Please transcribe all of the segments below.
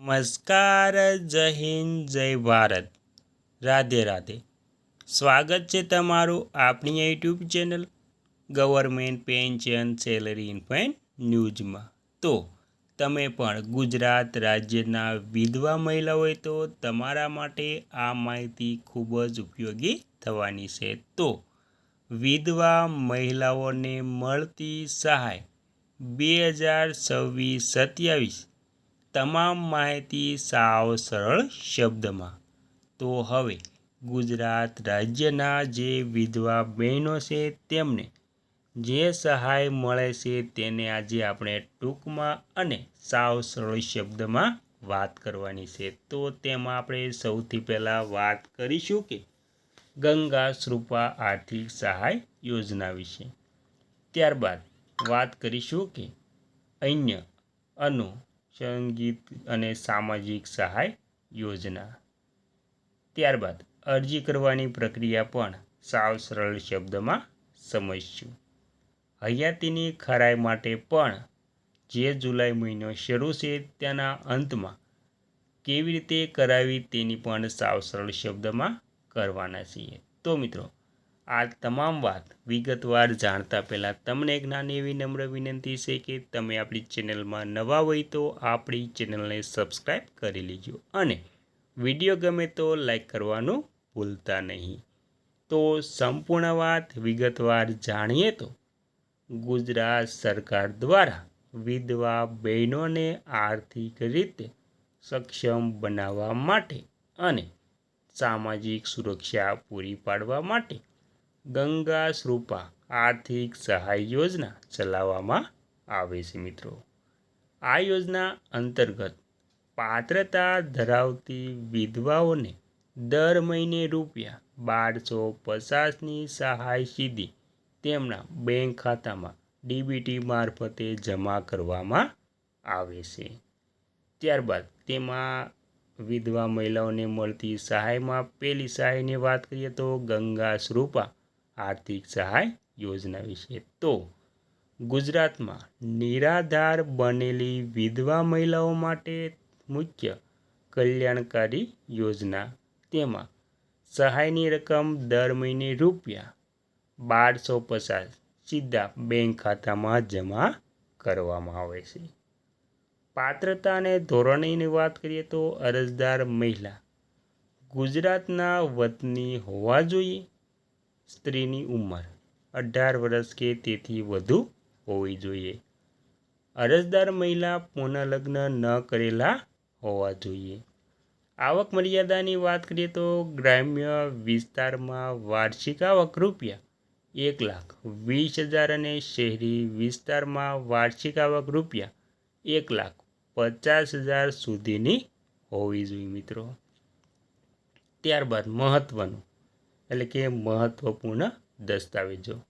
નમસ્કાર, જય હિન્દ, જય ભારત, રાધે રાધે. સ્વાગત છે તમારું આપણી YouTube channel government pension salary ઇન્ફાઇન ન્યૂઝમાં. તો તમે પણ ગુજરાત રાજ્યના વિધવા મહિલા હોય તો તમારા માટે આ માહિતી ખૂબ જ ઉપયોગી થવાની છે. તો વિધવા મહિલાઓને મળતી સહાય 2026-27 તમામ માહિતી સાવ સરળ શબ્દમાં. તો હવે ગુજરાત રાજ્યના જે વિધવા બહેનો છે તેમને જે સહાય મળે છે તેને આજે આપણે ટૂંકમાં અને સાવ સરળ શબ્દમાં વાત કરવાની છે. તો તેમાં આપણે સૌથી પહેલાં વાત કરીશું કે ગંગા શ્રુપા આર્થિક સહાય યોજના વિશે. ત્યારબાદ વાત કરીશું કે અન્ય સંગીત અને સામાજિક સહાય યોજના. ત્યારબાદ અરજી કરવાની પ્રક્રિયા પણ સાવ સરળ શબ્દમાં સમજશું. હયાતીની ખરાઈ માટે પણ જે જુલાઈ મહિનો શરૂ છે તેના અંતમાં કેવી રીતે કરાવી તેની પણ સાવ સરળ શબ્દમાં કરવાના છીએ. તો મિત્રો, આ તમામ વાત વિગતવાર જાણતા પહેલાં તમને એક નાની એવી નમ્ર વિનંતી છે કે તમે આપણી ચેનલમાં નવા હોય તો આપણી ચેનલને સબસ્ક્રાઈબ કરી લેજો અને વિડીયો ગમે તો લાઈક કરવાનું ભૂલતા નહીં. તો સંપૂર્ણ વાત વિગતવાર જાણીએ તો ગુજરાત સરકાર દ્વારા વિધવા બહેનોને આર્થિક રીતે સક્ષમ બનાવવા માટે અને સામાજિક સુરક્ષા પૂરી પાડવા માટે ગંગા શ્રુપા આર્થિક સહાય યોજના ચલાવવામાં આવે છે. મિત્રો, આ યોજના અંતર્ગત પાત્રતા ધરાવતી વિધવાઓને દર મહિને ₹1250ની સહાય સીધી તેમના બેંક ખાતામાં ડીબીટી મારફતે જમા કરવામાં આવે છે. ત્યારબાદ તેમાં વિધવા મહિલાઓને મળતી સહાયમાં પહેલી સહાયની વાત કરીએ તો ગંગા શ્રુપા આર્થિક સહાય યોજના વિશે. તો ગુજરાતમાં નિરાધાર બનેલી વિધવા મહિલાઓ માટે મુખ્ય કલ્યાણકારી યોજના. તેમાં સહાયની રકમ દર મહિને ₹1250 સીધા બેંક ખાતામાં જમા કરવામાં આવે છે. પાત્રતા અને ધોરણની વાત કરીએ તો અરજદાર મહિલા ગુજરાતના વતની હોવા જોઈએ. સ્ત્રીની ઉંમર 18 વર્ષ કે તેથી વધુ હોવી જોઈએ. અરજદાર મહિલા પુનઃલગ્ન ન કરેલા હોવા જોઈએ. આવક મર્યાદાની વાત કરીએ તો ગ્રામ્ય વિસ્તારમાં વાર્ષિક આવક ₹1,20,000 અને શહેરી વિસ્તારમાં વાર્ષિક આવક ₹1,50,000 સુધીની હોવી જોઈએ. મિત્રો, ત્યારબાદ મહત્વપૂર્ણ દસ્તાવેજો.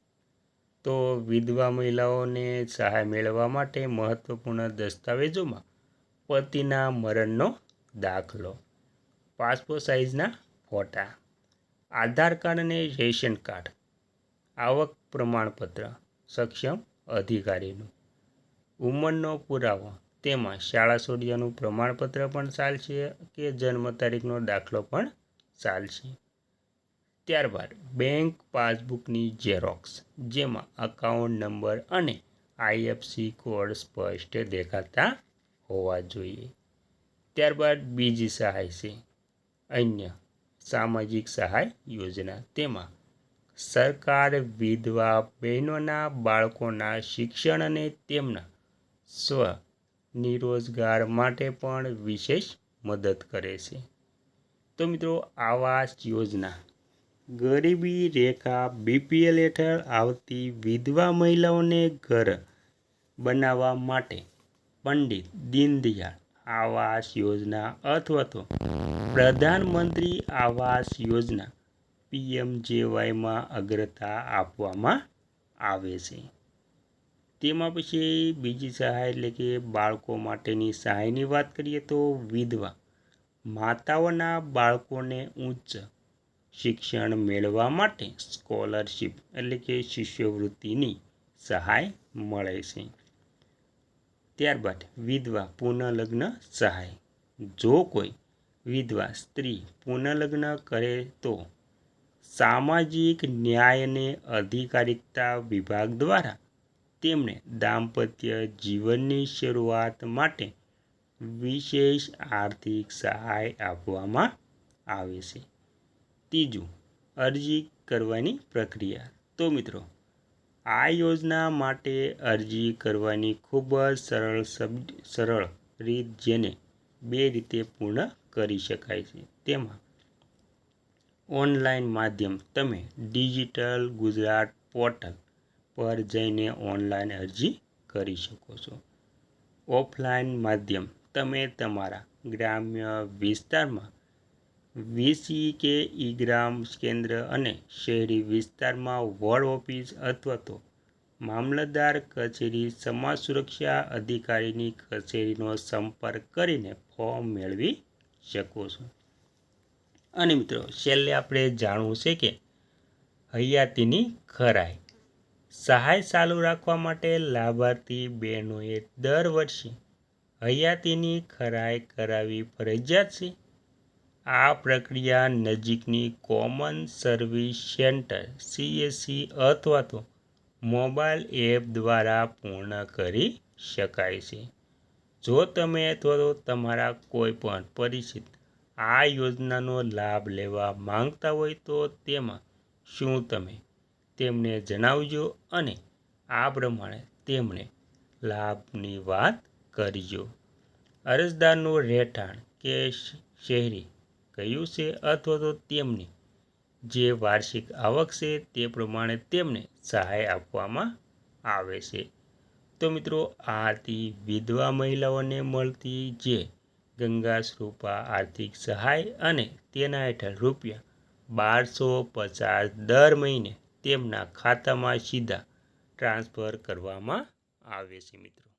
તો વિધવા મહિલાઓને સહાય મેળવવા માટે મહત્વપૂર્ણ દસ્તાવેજોમાં પતિના મરણનો દાખલો, પાસપોર્ટ સાઇઝના ફોટા, આધાર કાર્ડ અને રેશન કાર્ડ, આવક પ્રમાણપત્ર સક્ષમ અધિકારીનું, ઉંમરનો પુરાવો તેમાં શાળા છોડ્યાનું પ્રમાણપત્ર પણ ચાલશે કે જન્મ તારીખનો દાખલો પણ ચાલશે. ત્યારબાદ બેંક પાસબુકની ઝેરોક્સ જેમાં અકાઉન્ટ નંબર અને IFSC કોડ સ્પષ્ટ દેખાતા હોવા જોઈએ. ત્યારબાદ બીજી સહાય છે અન્ય સામાજિક સહાય યોજના. તેમાં સરકાર વિધવા બહેનોના બાળકોના શિક્ષણ અને તેમના સ્વ-નિરોજગાર માટે પણ વિશેષ મદદ કરે છે. તો મિત્રો, આવાસ યોજના ગરીબી રેખા BPL હેઠળ આવતી વિધવા મહિલાઓને ઘર બનાવવા માટે પંડિત દીનદયાળ આવાસ યોજના અથવા તો પ્રધાનમંત્રી આવાસ યોજના PMJYમાં અગ્રતા આપવામાં આવે છે. તેમાં પછી બીજી સહાય એટલે કે બાળકો માટેની સહાયની વાત કરીએ તો વિધવા માતાઓના બાળકોને ઉચ્ચ શિક્ષણ મેળવવા માટે સ્કોલરશિપ એટલે કે શિષ્યવૃત્તિની સહાય મળે છે. ત્યારબાદ વિધવા પુનઃલગ્ન સહાય જો કોઈ વિધવા સ્ત્રી પુનઃલગ્ન કરે તો સામાજિક ન્યાય અને અધિકારિતા વિભાગ દ્વારા તેમને દાંપત્ય જીવનની શરૂઆત માટે વિશેષ આર્થિક સહાય આપવામાં આવે છે. ત્રીજું, અરજી કરવાની પ્રક્રિયા. તો મિત્રો, આ યોજના માટે અરજી કરવાની ખૂબ જ સરળ રીત જેને 2 રીતે પૂર્ણ કરી શકાય છે. તેમાં ઓનલાઈન માધ્યમ તમે ડિજિટલ ગુજરાત પોર્ટલ પર જઈને ઓનલાઈન અરજી કરી શકો છો. ઓફલાઈન માધ્યમ તમે તમારા ગ્રામ્ય વિસ્તારમાં વીસી કે ઈ-ગ્રામ કેન્દ્ર અને શહેરી વિસ્તારમાં વોર્ડ ઓફિસ અથવા તો મામલતદાર કચેરી, સમાજ સુરક્ષા અધિકારીની કચેરીનો સંપર્ક કરીને ફોર્મ મેળવી શકો છો. અને મિત્રો, છેલ્લે આપણે જાણવું છે કે હયાતીની ખરાઈ. સહાય ચાલુ રાખવા માટે લાભાર્થી બહેનોએ દર વર્ષે હયાતીની ખરાઈ કરાવવી ફરજિયાત છે. આ પ્રક્રિયા નજીકની કોમન સર્વિસ સેન્ટર CSC અથવા તો મોબાઈલ એપ દ્વારા પૂર્ણ કરી શકાય છે. જો તમે અથવા તો તમારા કોઈ પણ પરિચિત આ યોજનાનો લાભ લેવા માંગતા હોય તો તેમાં શું તમે તેમને જણાવજો અને આ પ્રમાણે તેમણે લાભની વાત કરજો. અરજદારનું રહેઠાણ કે શહેરી કયું છે અથવા તો તેમની જે વાર્ષિક આવક છે તે પ્રમાણે તેમને સહાય આપવામાં આવે છે. તો મિત્રો, આ હતી વિધવા મહિલાઓને મળતી જે ગંગા સ્વરૂપા આર્થિક સહાય અને તેના હેઠળ ₹1250 દર મહિને તેમના ખાતામાં સીધા ટ્રાન્સફર કરવામાં આવે છે. મિત્રો.